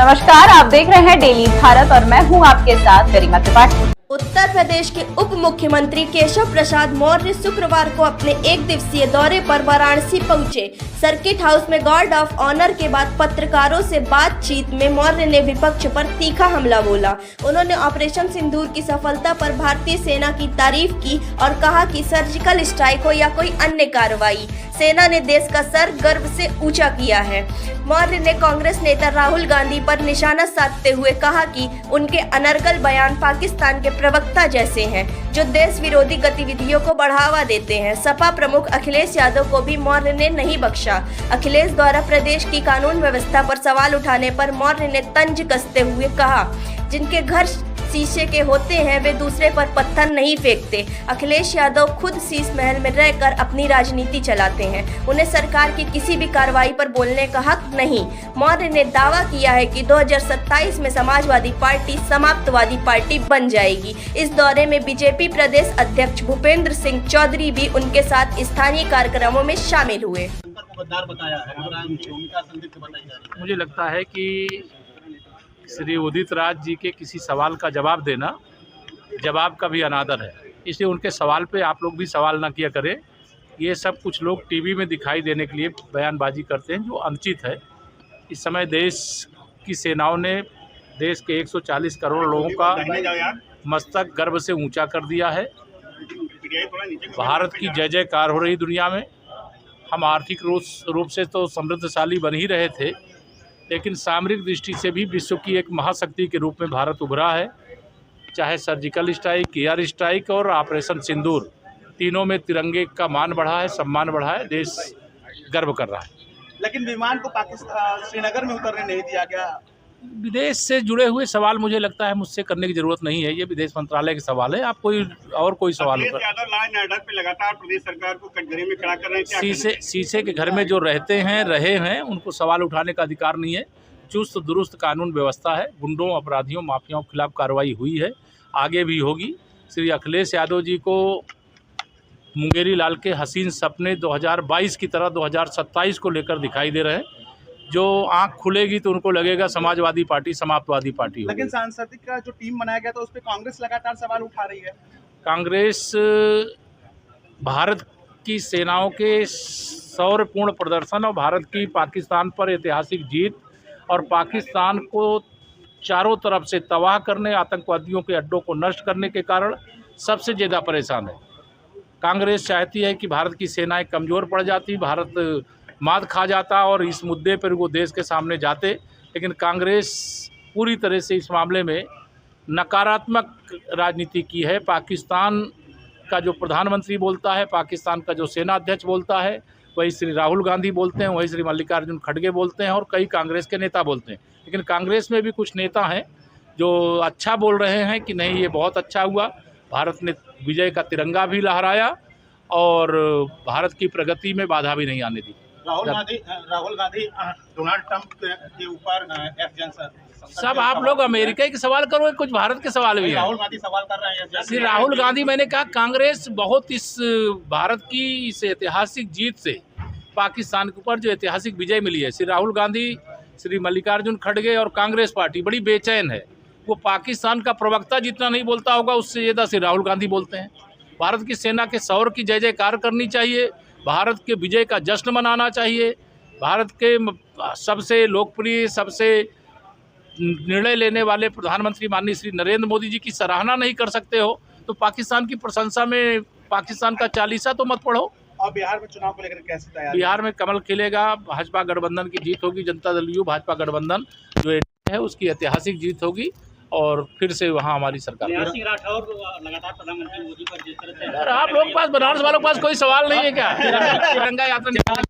नमस्कार, आप देख रहे हैं डेली भारत और मैं हूं आपके साथ गरिमा त्रिपाठी। उत्तर प्रदेश के उप मुख्यमंत्री केशव प्रसाद मौर्य शुक्रवार को अपने एक दिवसीय दौरे पर वाराणसी पहुंचे। सर्किट हाउस में गार्ड ऑफ ऑनर के बाद पत्रकारों से बातचीत में मौर्य ने विपक्ष पर तीखा हमला बोला। उन्होंने ऑपरेशन सिंदूर की सफलता पर भारतीय सेना की तारीफ की और कहा कि सर्जिकल स्ट्राइक हो या कोई अन्य कार्रवाई, सेना ने देश का सर गर्व से ऊंचा किया है। मौर्य ने कांग्रेस नेता राहुल गांधी पर निशाना साधते हुए कहा कि उनके अनर्गल बयान पाकिस्तान के प्रवक्ता जैसे हैं, जो देश विरोधी गतिविधियों को बढ़ावा देते हैं। सपा प्रमुख अखिलेश यादव को भी मौर्य ने नहीं बख्शा। अखिलेश द्वारा प्रदेश की कानून व्यवस्था पर सवाल उठाने पर मौर्य ने तंज कसते हुए कहा, जिनके घर शीशे के होते हैं वे दूसरे पर पत्थर नहीं फेंकते। अखिलेश यादव खुद शीश महल में रहकर अपनी राजनीति चलाते हैं, उन्हें सरकार की किसी भी कार्रवाई पर बोलने का हक नहीं। मौर्य ने दावा किया है कि 2027 में समाजवादी पार्टी समाप्तवादी पार्टी बन जाएगी। इस दौरे में बीजेपी प्रदेश अध्यक्ष भूपेंद्र सिंह चौधरी भी उनके साथ स्थानीय कार्यक्रमों में शामिल हुए। मुझे लगता है कि श्री उदित राज जी के किसी सवाल का जवाब देना जवाब का भी अनादर है, इसलिए उनके सवाल पे आप लोग भी सवाल ना किया करें। ये सब कुछ लोग टीवी में दिखाई देने के लिए बयानबाजी करते हैं, जो अनुचित है। इस समय देश की सेनाओं ने देश के 140 करोड़ लोगों का मस्तक गर्व से ऊंचा कर दिया है। भारत की जय जयकार हो रही दुनिया में। हम आर्थिक रूप से तो समृद्धशाली बन ही रहे थे, लेकिन सामरिक दृष्टि से भी विश्व की एक महाशक्ति के रूप में भारत उभरा है। चाहे सर्जिकल स्ट्राइक, एयर स्ट्राइक और ऑपरेशन सिंदूर, तीनों में तिरंगे का मान बढ़ा है, सम्मान बढ़ा है, देश गर्व कर रहा है। लेकिन विमान को पाकिस्तान श्रीनगर में उतरने नहीं दिया गया। विदेश से जुड़े हुए सवाल मुझे लगता है मुझसे करने की जरूरत नहीं है, ये विदेश मंत्रालय के सवाल है। आप कोई सवाल होगा। लगातार प्रदेश सरकार को कटघरे में खड़ा कर रहे हैं। शीशे के घर में जो रहे हैं उनको सवाल उठाने का अधिकार नहीं है। चुस्त दुरुस्त कानून व्यवस्था है, गुंडों, अपराधियों, माफियाओं के खिलाफ कार्रवाई हुई है, आगे भी होगी। श्री अखिलेश यादव जी को मुंगेरी लाल के हसीन सपने 2022 की तरह 2027 को लेकर दिखाई दे रहे हैं। जो आंख खुलेगी तो उनको लगेगा समाजवादी पार्टी समाप्तवादी पार्टी होगी। लेकिन सांसद का जो टीम बनाया गया था उस पर कांग्रेस लगातार सवाल उठा रही है। कांग्रेस भारत की सेनाओं के शौर्यपूर्ण प्रदर्शन और भारत की पाकिस्तान पर ऐतिहासिक जीत और पाकिस्तान को चारों तरफ से तबाह करने, आतंकवादियों के अड्डों को नष्ट करने के कारण सबसे ज़्यादा परेशान है। कांग्रेस चाहती है कि भारत की सेनाएं कमज़ोर पड़ जाती, भारत मात खा जाता और इस मुद्दे पर वो देश के सामने जाते। लेकिन कांग्रेस पूरी तरह से इस मामले में नकारात्मक राजनीति की है। पाकिस्तान का जो प्रधानमंत्री बोलता है, पाकिस्तान का जो सेना अध्यक्ष बोलता है, वही श्री राहुल गांधी बोलते हैं, वही श्री मल्लिकार्जुन खड़गे बोलते हैं और कई कांग्रेस के नेता बोलते हैं। लेकिन कांग्रेस में भी कुछ नेता हैं जो अच्छा बोल रहे हैं कि नहीं, ये बहुत अच्छा हुआ, भारत ने विजय का तिरंगा भी लहराया और भारत की प्रगति में बाधा भी नहीं आने दी। राहुल गांधी डोनाल्ड ट्रंप के ऊपर सब आप लोग अमेरिका के सवाल करो, कुछ भारत के सवाल भी हैं। राहुल गांधी सवाल कर रहे हैं। श्री राहुल गांधी, मैंने कहा कांग्रेस बहुत इस भारत की इस ऐतिहासिक जीत से पाकिस्तान के ऊपर जो ऐतिहासिक विजय मिली है, श्री राहुल गांधी, श्री मल्लिकार्जुन खड़गे और कांग्रेस पार्टी बड़ी बेचैन है। वो पाकिस्तान का प्रवक्ता जितना नहीं बोलता होगा, उससे ज़्यादा श्री राहुल गांधी बोलते हैं। भारत की सेना के शौर्य की जय जयकार करनी चाहिए, भारत के विजय का जश्न मनाना चाहिए। भारत के सबसे लोकप्रिय, सबसे निर्णय लेने वाले प्रधानमंत्री माननीय श्री नरेंद्र मोदी जी की सराहना नहीं कर सकते हो तो पाकिस्तान की प्रशंसा में पाकिस्तान का चालीसा तो मत पढ़ो। और बिहार में चुनाव को लेकर कैसे तैयार? बिहार में कमल खिलेगा, भाजपा गठबंधन की जीत होगी। जनता दल यू भाजपा गठबंधन जो है उसकी ऐतिहासिक जीत होगी और फिर से वहाँ हमारी सरकार। लगातार प्रधानमंत्री मोदी पर जिस तरह से आप लोग के पास, बनारस वालों के पास कोई सवाल नहीं है क्या? तिरंगा यात्रा